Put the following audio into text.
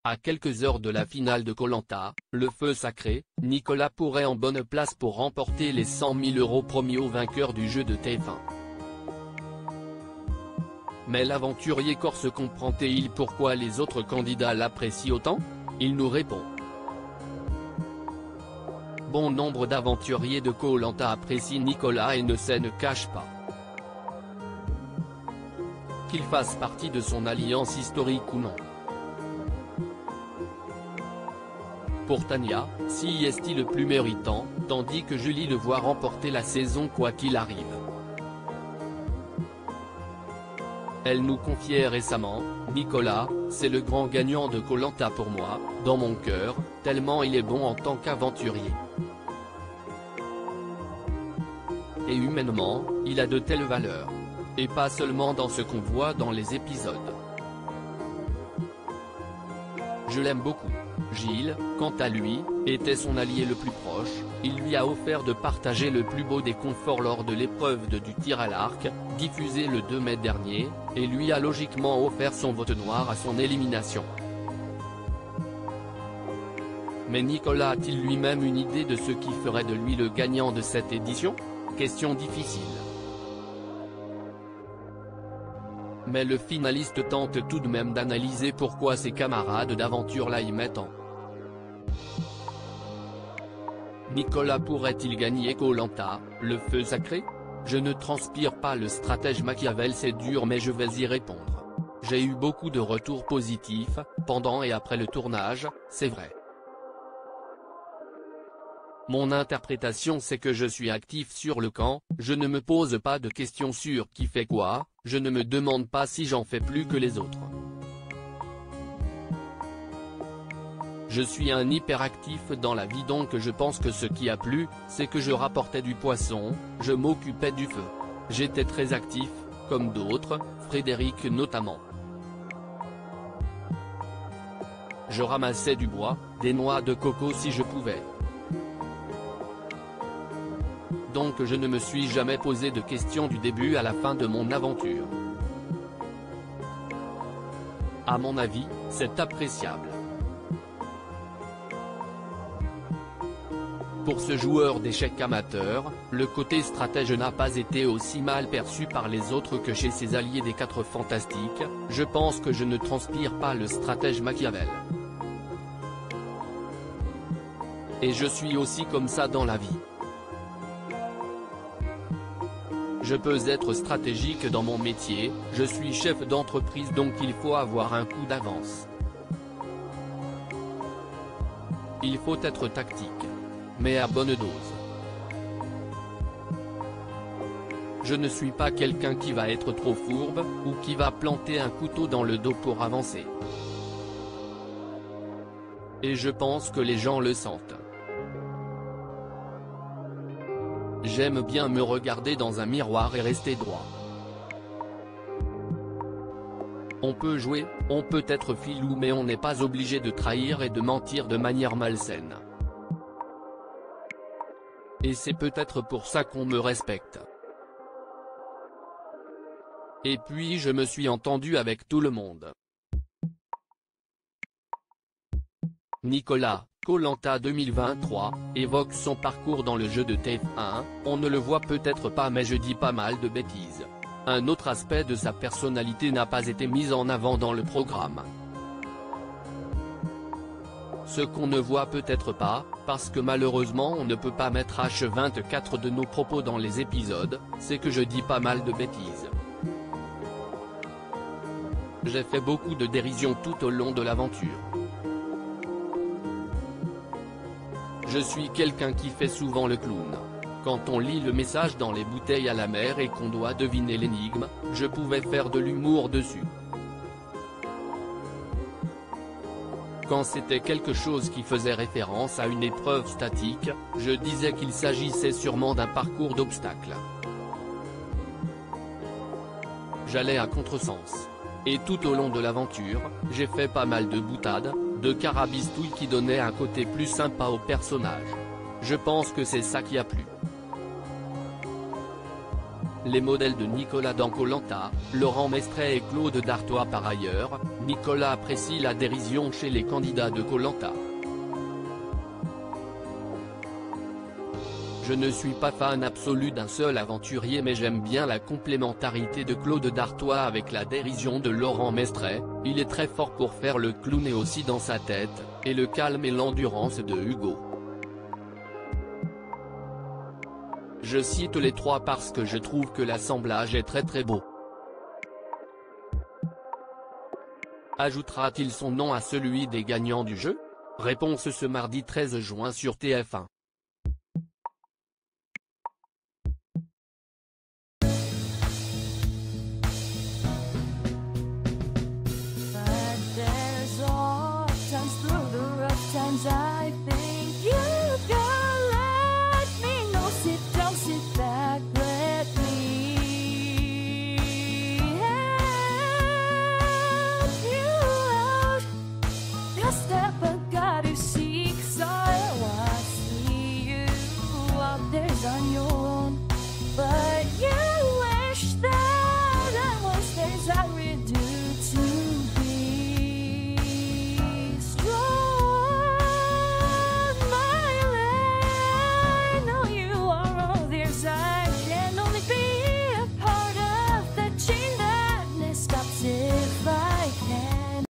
À quelques heures de la finale de Koh Lanta, le feu sacré, Nicolas pourrait en bonne place pour remporter les 100 000 € promis au vainqueur du jeu de TF1. Mais l'aventurier corse comprend-il pourquoi les autres candidats l'apprécient autant? Il nous répond. Bon nombre d'aventuriers de Koh Lanta apprécient Nicolas et ne cache pas. Qu'il fasse partie de son alliance historique ou non. Pour Tania, si est-il le plus méritant, tandis que Julie le voit remporter la saison quoi qu'il arrive. Elle nous confiait récemment, Nicolas, c'est le grand gagnant de Koh Lanta pour moi, dans mon cœur, tellement il est bon en tant qu'aventurier. Et humainement, il a de telles valeurs. Et pas seulement dans ce qu'on voit dans les épisodes. Je l'aime beaucoup. Gilles, quant à lui, était son allié le plus proche, il lui a offert de partager le plus beau des conforts lors de l'épreuve du tir à l'arc, diffusée le 2 mai dernier, et lui a logiquement offert son vote noir à son élimination. Mais Nicolas a-t-il lui-même une idée de ce qui ferait de lui le gagnant de cette édition? Question difficile. Mais le finaliste tente tout de même d'analyser pourquoi ses camarades d'aventure l'aiment tant. Nicolas pourrait-il gagner Koh Lanta, le feu sacré? Je ne transpire pas le stratège Machiavel, c'est dur, mais je vais y répondre. J'ai eu beaucoup de retours positifs, pendant et après le tournage, c'est vrai. Mon interprétation c'est que je suis actif sur le camp, je ne me pose pas de questions sur qui fait quoi, je ne me demande pas si j'en fais plus que les autres. Je suis un hyperactif dans la vie, donc je pense que ce qui a plu, c'est que je rapportais du poisson, je m'occupais du feu. J'étais très actif, comme d'autres, Frédéric notamment. Je ramassais du bois, des noix de coco si je pouvais. Donc je ne me suis jamais posé de questions du début à la fin de mon aventure. À mon avis, c'est appréciable. Pour ce joueur d'échecs amateur, le côté stratège n'a pas été aussi mal perçu par les autres que chez ses alliés des 4 Fantastiques, je pense que je ne transpire pas le stratège Machiavel. Et je suis aussi comme ça dans la vie. Je peux être stratégique dans mon métier, je suis chef d'entreprise, donc il faut avoir un coup d'avance. Il faut être tactique. Mais à bonne dose. Je ne suis pas quelqu'un qui va être trop fourbe, ou qui va planter un couteau dans le dos pour avancer. Et je pense que les gens le sentent. J'aime bien me regarder dans un miroir et rester droit. On peut jouer, on peut être filou, mais on n'est pas obligé de trahir et de mentir de manière malsaine. Et c'est peut-être pour ça qu'on me respecte. Et puis je me suis entendu avec tout le monde. Nicolas, Koh Lanta 2023, évoque son parcours dans le jeu de TF1, on ne le voit peut-être pas mais je dis pas mal de bêtises. Un autre aspect de sa personnalité n'a pas été mis en avant dans le programme. Ce qu'on ne voit peut-être pas, parce que malheureusement on ne peut pas mettre H24 de nos propos dans les épisodes, c'est que je dis pas mal de bêtises. J'ai fait beaucoup de dérision tout au long de l'aventure. Je suis quelqu'un qui fait souvent le clown. Quand on lit le message dans les bouteilles à la mer et qu'on doit deviner l'énigme, je pouvais faire de l'humour dessus. Quand c'était quelque chose qui faisait référence à une épreuve statique, je disais qu'il s'agissait sûrement d'un parcours d'obstacles. J'allais à contresens. Et tout au long de l'aventure, j'ai fait pas mal de boutades, de carabistouilles qui donnaient un côté plus sympa au personnage. Je pense que c'est ça qui a plu. les modèles de Nicolas dans Koh Lanta, Laurent Mestret et Claude Dartois par ailleurs. Nicolas apprécie la dérision chez les candidats de Koh Lanta. Je ne suis pas fan absolu d'un seul aventurier, mais j'aime bien la complémentarité de Claude Dartois avec la dérision de Laurent Mestret. Il est très fort pour faire le clown et aussi dans sa tête, et le calme et l'endurance de Hugo. Je cite les trois parce que je trouve que l'assemblage est très beau. Ajoutera-t-il son nom à celui des gagnants du jeu? Réponse ce mardi 13 juin sur TF1. I think you can let me know. Sit down, sit back, let me help you out. Just step